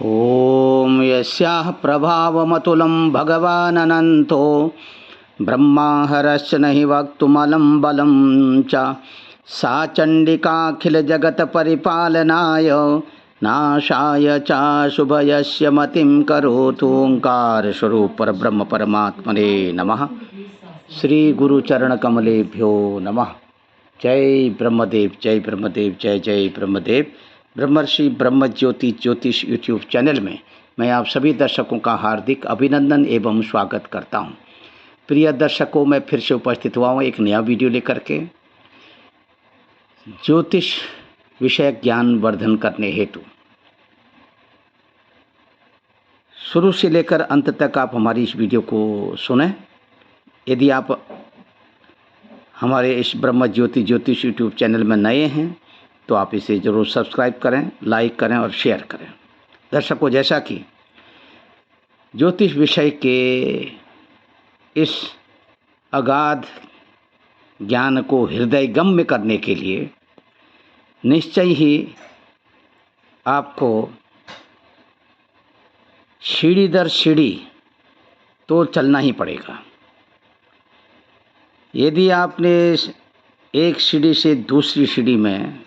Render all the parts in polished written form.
ॐ यस्याः प्रभावमतुलं भगवानन्तो ब्रह्माहरश्च नहि वक्तुमलं बलं च सा चण्डिकाखिलजगत्परिपालनाय नाशाय च शुभयस्य मतिं करोतु। ओंकारस्वरूप परब्रह्म परमात्मने नमः। श्री गुरुचरण कमलेभ्यो नमः। जय ब्रह्मदेव, जय ब्रह्मदेव, जय जय ब्रह्मदेव। ब्रह्मर्षि ब्रह्म ज्योति ज्योतिष यूट्यूब चैनल में मैं आप सभी दर्शकों का हार्दिक अभिनंदन एवं स्वागत करता हूं। प्रिय दर्शकों, मैं फिर से उपस्थित हुआ हूं एक नया वीडियो लेकर के। ज्योतिष विषय ज्ञान वर्धन करने हेतु शुरू से लेकर अंत तक आप हमारी इस वीडियो को सुनें। यदि आप हमारे इस ब्रह्म ज्योति ज्योतिष यूट्यूब चैनल में नए हैं तो आप इसे ज़रूर सब्सक्राइब करें, लाइक करें और शेयर करें। दर्शकों, जैसा कि ज्योतिष विषय के इस अगाध ज्ञान को हृदयगम्य करने के लिए निश्चय ही आपको सीढ़ी दर सीढ़ी तो चलना ही पड़ेगा। यदि आपने एक सीढ़ी से दूसरी सीढ़ी में,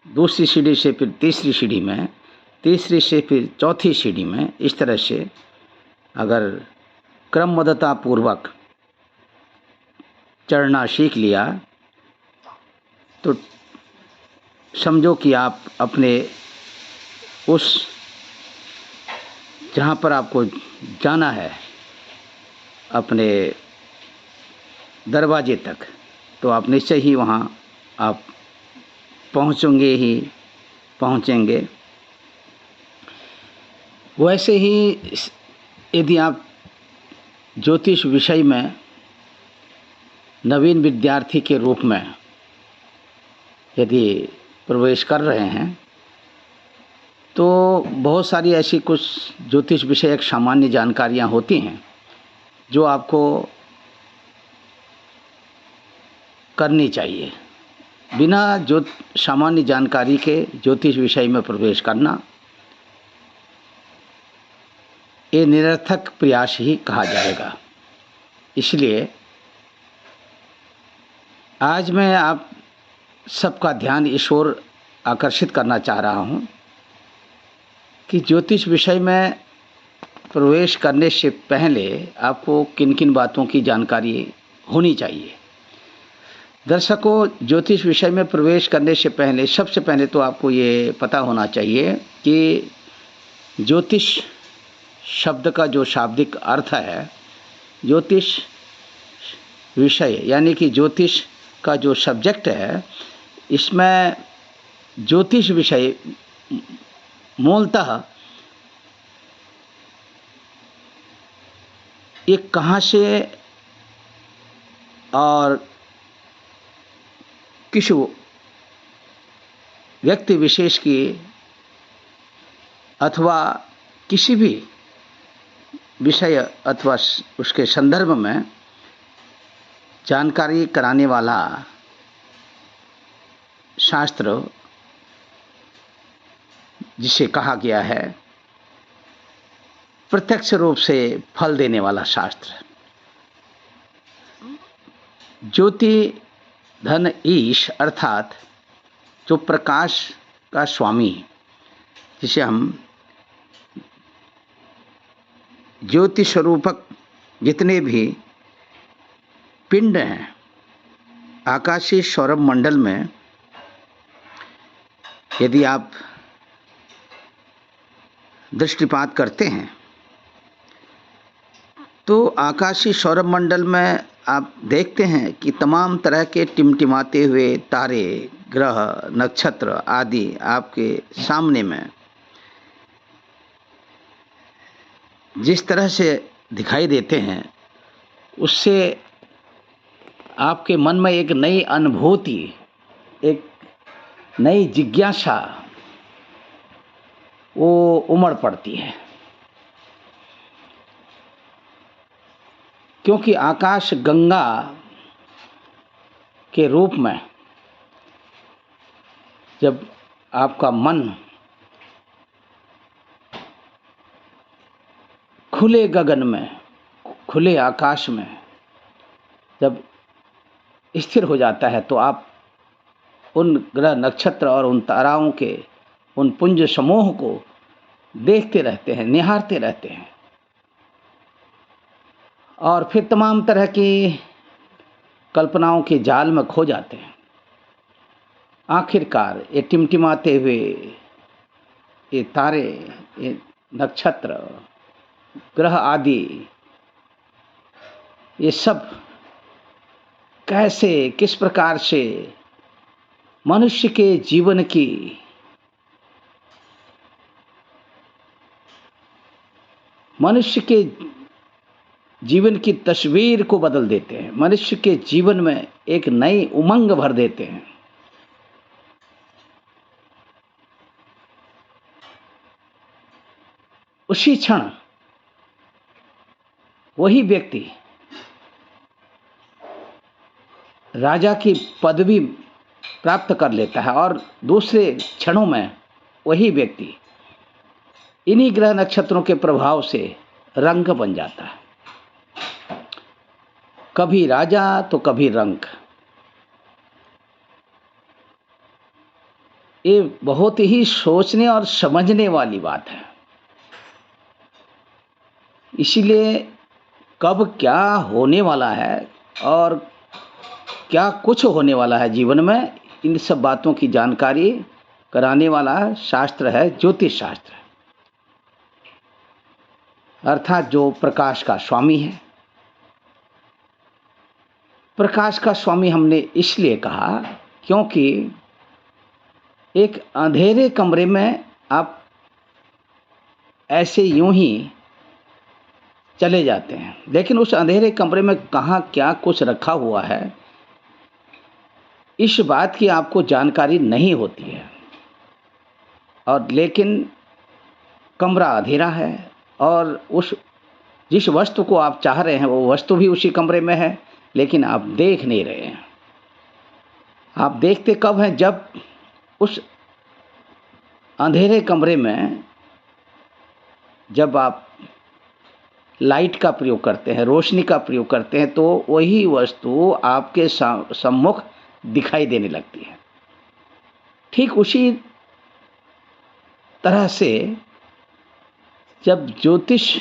दूसरी सीढ़ी से फिर तीसरी सीढ़ी में, तीसरी से फिर चौथी सीढ़ी में, इस तरह से अगर क्रमबद्धता पूर्वक चढ़ना सीख लिया तो समझो कि आप अपने उस जहाँ पर आपको जाना है अपने दरवाजे तक, तो आप निश्चय ही वहाँ आप पहुँचेंगे। वैसे ही यदि आप ज्योतिष विषय में नवीन विद्यार्थी के रूप में यदि प्रवेश कर रहे हैं तो बहुत सारी ऐसी कुछ ज्योतिष विषयक सामान्य जानकारियाँ होती हैं जो आपको करनी चाहिए। बिना सामान्य जानकारी के ज्योतिष विषय में प्रवेश करना ये निरर्थक प्रयास ही कहा जाएगा। इसलिए आज मैं आप सबका ध्यान इस ओर आकर्षित करना चाह रहा हूँ कि ज्योतिष विषय में प्रवेश करने से पहले आपको किन किन बातों की जानकारी होनी चाहिए। दर्शकों, ज्योतिष विषय में प्रवेश करने से पहले सबसे पहले तो आपको ये पता होना चाहिए कि ज्योतिष शब्द का जो शाब्दिक अर्थ है, ज्योतिष विषय यानी कि ज्योतिष का जो सब्जेक्ट है, इसमें ज्योतिष विषय मूलतः ये कहाँ से और किस व्यक्ति विशेष की अथवा किसी भी विषय अथवा उसके संदर्भ में जानकारी कराने वाला शास्त्र जिसे कहा गया है प्रत्यक्ष रूप से फल देने वाला शास्त्र। ज्योति धन ईश अर्थात जो प्रकाश का स्वामी, जिसे हम ज्योति स्वरूपक जितने भी पिंड हैं आकाशीय सौरभ मंडल में, यदि आप दृष्टिपात करते हैं तो आकाशीय सौरभ मंडल में आप देखते हैं कि तमाम तरह के टिमटिमाते हुए तारे, ग्रह, नक्षत्र आदि आपके सामने में जिस तरह से दिखाई देते हैं, उससे आपके मन में एक नई अनुभूति, एक नई जिज्ञासा वो उमड़ पड़ती है। क्योंकि आकाश गंगा के रूप में जब आपका मन खुले गगन में, खुले आकाश में जब स्थिर हो जाता है तो आप उन ग्रह नक्षत्र और उन ताराओं के उन पुंज समूह को देखते रहते हैं, निहारते रहते हैं और फिर तमाम तरह की कल्पनाओं के जाल में खो जाते हैं। आखिरकार ये टिमटिमाते हुए ये तारे, ये नक्षत्र, ग्रह आदि, ये सब कैसे, किस प्रकार से मनुष्य के जीवन की तस्वीर को बदल देते हैं, मनुष्य के जीवन में एक नई उमंग भर देते हैं। उसी क्षण वही व्यक्ति राजा की पदवी प्राप्त कर लेता है और दूसरे क्षणों में वही व्यक्ति इन्हीं ग्रह नक्षत्रों के प्रभाव से रंक बन जाता है। कभी राजा तो कभी रंक। ये बहुत ही सोचने और समझने वाली बात है। इसीलिए कब क्या होने वाला है और क्या कुछ होने वाला है जीवन में, इन सब बातों की जानकारी कराने वाला शास्त्र है ज्योतिष शास्त्र, अर्थात जो प्रकाश का स्वामी है। प्रकाश का स्वामी हमने इसलिए कहा क्योंकि एक अंधेरे कमरे में आप ऐसे यूं ही चले जाते हैं, लेकिन उस अंधेरे कमरे में कहाँ क्या कुछ रखा हुआ है इस बात की आपको जानकारी नहीं होती है। और लेकिन कमरा अंधेरा है और उस जिस वस्तु को आप चाह रहे हैं वो वस्तु भी उसी कमरे में है, लेकिन आप देख नहीं रहे हैं। आप देखते कब हैं? जब उस अंधेरे कमरे में जब आप लाइट का प्रयोग करते हैं, रोशनी का प्रयोग करते हैं, तो वही वस्तु आपके सम्मुख दिखाई देने लगती है। ठीक उसी तरह से जब ज्योतिष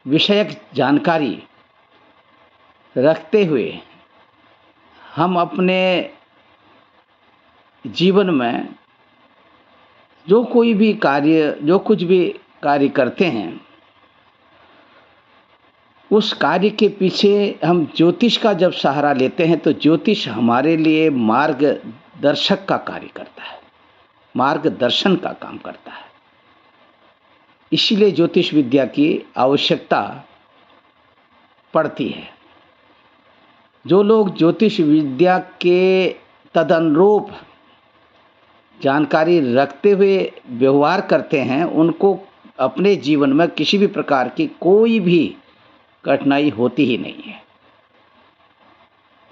विषयक जानकारी रखते हुए हम अपने जीवन में जो कुछ भी कार्य करते हैं, उस कार्य के पीछे हम ज्योतिष का जब सहारा लेते हैं तो ज्योतिष हमारे लिए मार्गदर्शक का कार्य करता है, मार्गदर्शन का काम करता है। इसीलिए ज्योतिष विद्या की आवश्यकता पड़ती है। जो लोग ज्योतिष विद्या के तदनुरूप जानकारी रखते हुए व्यवहार करते हैं, उनको अपने जीवन में किसी भी प्रकार की कोई भी कठिनाई होती ही नहीं है।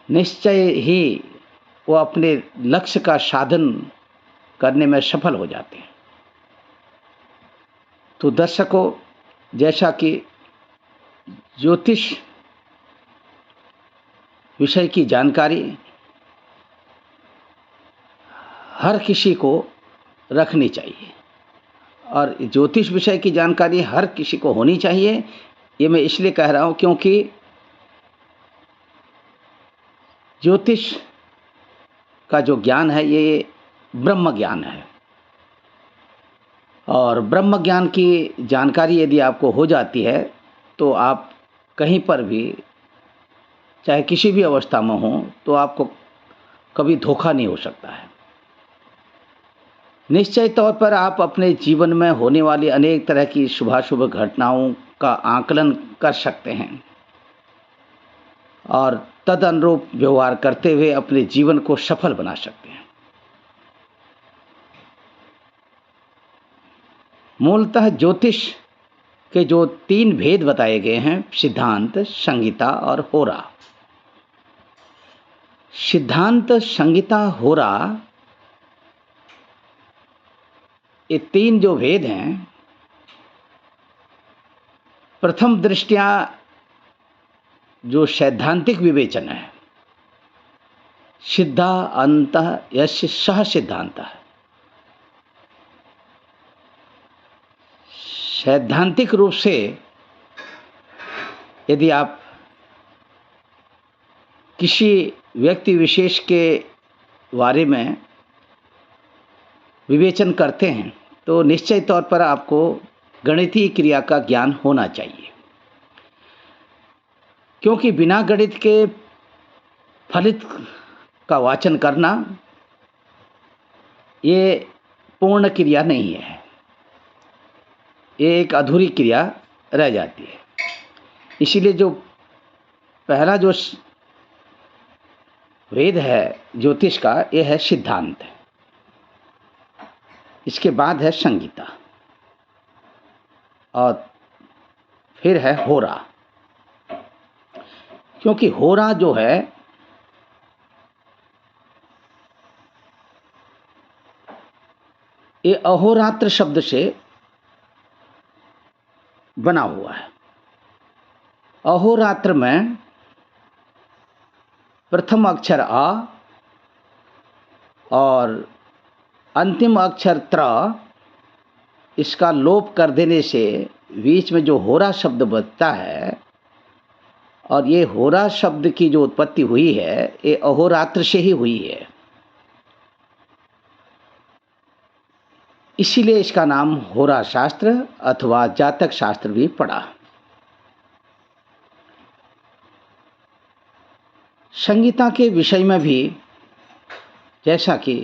निश्चय ही वो अपने लक्ष्य का साधन करने में सफल हो जाते हैं। तो दर्शकों, जैसा कि ज्योतिष विषय की जानकारी हर किसी को रखनी चाहिए और ज्योतिष विषय की जानकारी हर किसी को होनी चाहिए। ये मैं इसलिए कह रहा हूँ क्योंकि ज्योतिष का जो ज्ञान है ये ब्रह्म ज्ञान है और ब्रह्म ज्ञान की जानकारी यदि आपको हो जाती है तो आप कहीं पर भी चाहे किसी भी अवस्था में हो तो आपको कभी धोखा नहीं हो सकता है। निश्चय तौर पर आप अपने जीवन में होने वाली अनेक तरह की शुभाशुभ घटनाओं का आकलन कर सकते हैं और तदनुरूप व्यवहार करते हुए अपने जीवन को सफल बना सकते हैं। मूलतः ज्योतिष के जो 3 भेद बताए गए हैं, सिद्धांत, संहिता और होरा। सिद्धांत, संहिता, होरा ये तीन जो भेद हैं, प्रथम दृष्टया जो सैद्धांतिक विवेचन है, सिद्धा अंतः यस्य सह सिद्धांत है। सैद्धांतिक रूप से यदि आप किसी व्यक्ति विशेष के बारे में विवेचन करते हैं तो निश्चय तौर पर आपको गणितीय क्रिया का ज्ञान होना चाहिए, क्योंकि बिना गणित के फलित का वाचन करना ये पूर्ण क्रिया नहीं है, ये एक अधूरी क्रिया रह जाती है। इसीलिए जो पहला जो वेद है ज्योतिष का, ये है सिद्धांत। इसके बाद है संगीता और फिर है होरा। क्योंकि होरा जो है ये अहोरात्र शब्द से बना हुआ है। अहोरात्र में प्रथम अक्षर आ और अंतिम अक्षर त्र, इसका लोप कर देने से बीच में जो होरा शब्द बचता है, और ये होरा शब्द की जो उत्पत्ति हुई है ये अहोरात्र से ही हुई है। इसीलिए इसका नाम होरा शास्त्र अथवा जातक शास्त्र भी पड़ा। संगीता के विषय में भी, जैसा कि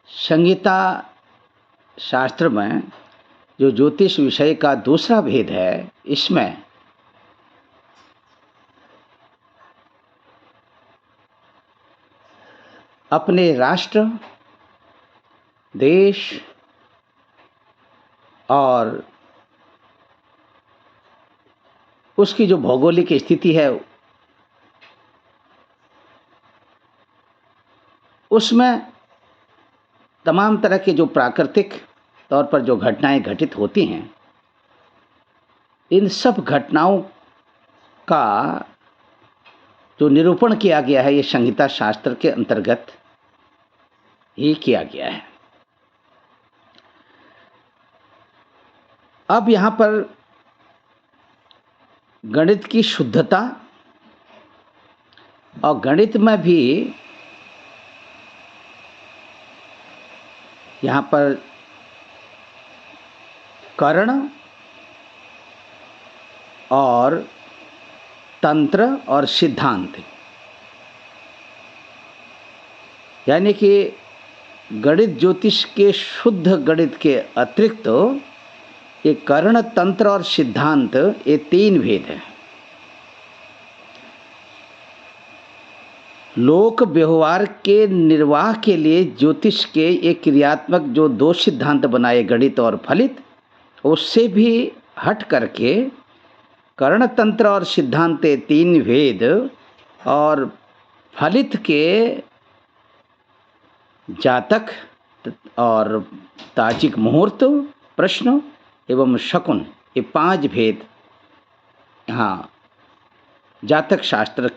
संगीता शास्त्र में जो ज्योतिष विषय का दूसरा भेद है, इसमें अपने राष्ट्र, देश और उसकी जो भौगोलिक स्थिति है उसमें तमाम तरह के जो प्राकृतिक तौर पर जो घटनाएं घटित होती हैं, इन सब घटनाओं का जो निरूपण किया गया है ये संगीता शास्त्र के अंतर्गत ही किया गया है। अब यहाँ पर गणित की शुद्धता और गणित में भी यहाँ पर कर्ण और तंत्र और सिद्धांत, यानी कि गणित ज्योतिष के शुद्ध गणित के अतिरिक्त ये कर्ण, तंत्र और सिद्धांत, ये तीन भेद हैं। लोक व्यवहार के निर्वाह के लिए ज्योतिष के एक क्रियात्मक जो दो सिद्धांत बनाए, गणित और फलित, उससे भी हट करके कर्ण, तंत्र और सिद्धांत तीन भेद और फलित के जातक और ताजिक मुहूर्त, प्रश्न एवं शकुन, ये पांच भेद यहाँ जातक शास्त्र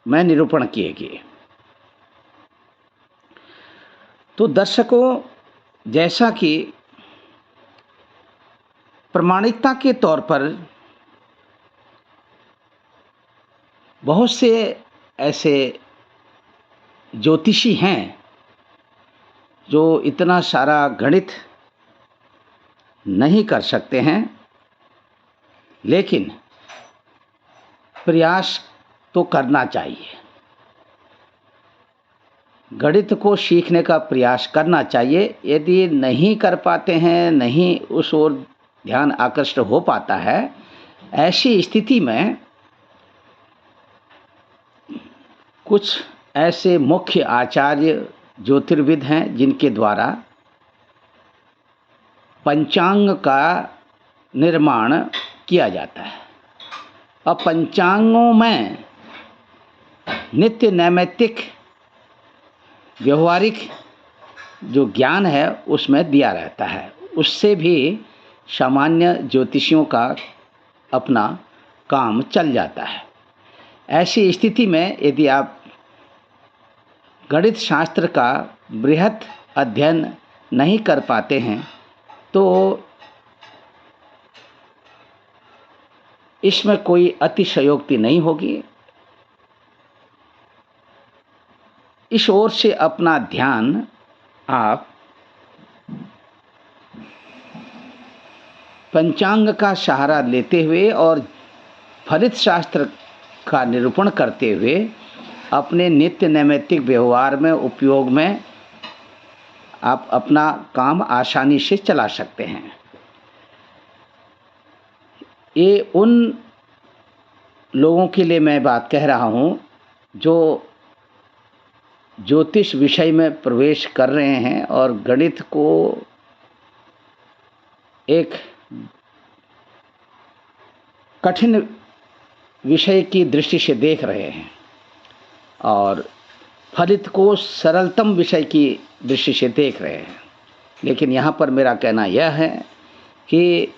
में निरूपण किए गए। तो दर्शकों, जैसा कि प्रमाणिकता के तौर पर बहुत से ऐसे ज्योतिषी हैं जो इतना सारा गणित नहीं कर सकते हैं, लेकिन प्रयास तो करना चाहिए। गणित को सीखने का प्रयास करना चाहिए। यदि नहीं कर पाते हैं, नहीं उस ओर ध्यान आकृष्ट हो पाता है, ऐसी स्थिति में कुछ ऐसे मुख्य आचार्य ज्योतिर्विद हैं जिनके द्वारा पंचांग का निर्माण किया जाता है। और पंचांगों में नित्य नैमित्तिक व्यवहारिक जो ज्ञान है उसमें दिया रहता है, उससे भी सामान्य ज्योतिषियों का अपना काम चल जाता है। ऐसी स्थिति में यदि आप गणित शास्त्र का बृहद अध्ययन नहीं कर पाते हैं तो इसमें कोई अतिशयोक्ति नहीं होगी। इस ओर से अपना ध्यान आप पंचांग का सहारा लेते हुए और फलित शास्त्र का निरूपण करते हुए अपने नित्य नैमित्तिक व्यवहार में उपयोग में आप अपना काम आसानी से चला सकते हैं। ये उन लोगों के लिए मैं बात कह रहा हूँ जो ज्योतिष विषय में प्रवेश कर रहे हैं और गणित को एक कठिन विषय की दृष्टि से देख रहे हैं और फलित को सरलतम विषय की दृष्टि से देख रहे हैं। लेकिन यहाँ पर मेरा कहना यह है कि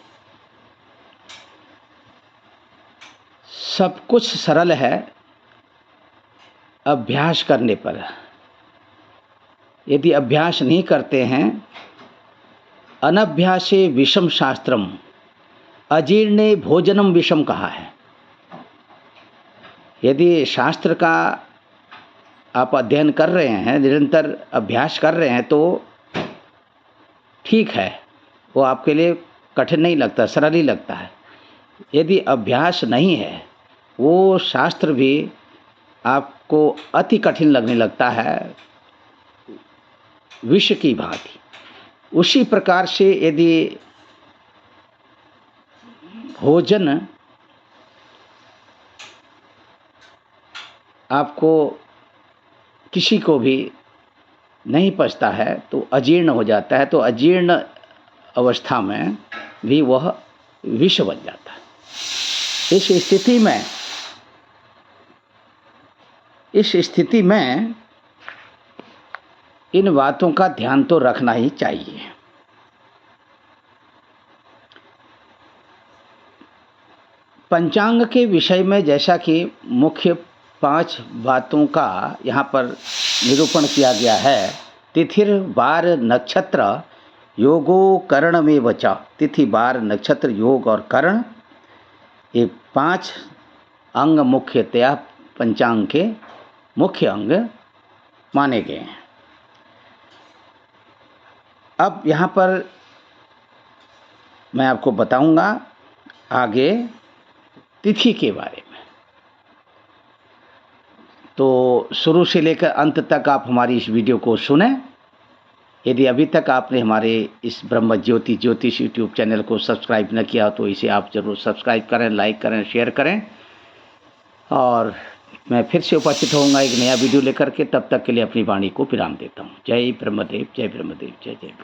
सब कुछ सरल है अभ्यास करने पर। यदि अभ्यास नहीं करते हैं, अनभ्यासे विषम शास्त्रम अजीर्णे भोजनम विषम कहा है। यदि शास्त्र का आप अध्ययन कर रहे हैं, निरंतर अभ्यास कर रहे हैं तो ठीक है, वो आपके लिए कठिन नहीं लगता, सरल ही लगता है। यदि अभ्यास नहीं है, वो शास्त्र भी आपको अति कठिन लगने लगता है, विष की भांति। उसी प्रकार से यदि भोजन आपको किसी को भी नहीं पचता है तो अजीर्ण हो जाता है, तो अजीर्ण अवस्था में भी वह विष बन जाता है। इस स्थिति में इन बातों का ध्यान तो रखना ही चाहिए। पंचांग के विषय में जैसा कि मुख्य 5 बातों का यहाँ पर निरूपण किया गया है। तिथिर वार नक्षत्र योगो कर्ण में बचा। तिथि वार नक्षत्र योग और कर्ण, ये 5 अंग मुख्यतया पंचांग के मुख्य अंग माने गए हैं। अब यहाँ पर मैं आपको बताऊंगा आगे तिथि के बारे में। तो शुरू से लेकर अंत तक आप हमारी इस वीडियो को सुने। यदि अभी तक आपने हमारे इस ब्रह्म ज्योति ज्योतिष यूट्यूब चैनल को सब्सक्राइब न किया तो इसे आप ज़रूर सब्सक्राइब करें, लाइक करें, शेयर करें। और मैं फिर से उपस्थित होऊंगा एक नया वीडियो लेकर के। तब तक के लिए अपनी वाणी को विराम देता हूँ। जय ब्रह्मदेव, जय ब्रह्मदेव, जय जय।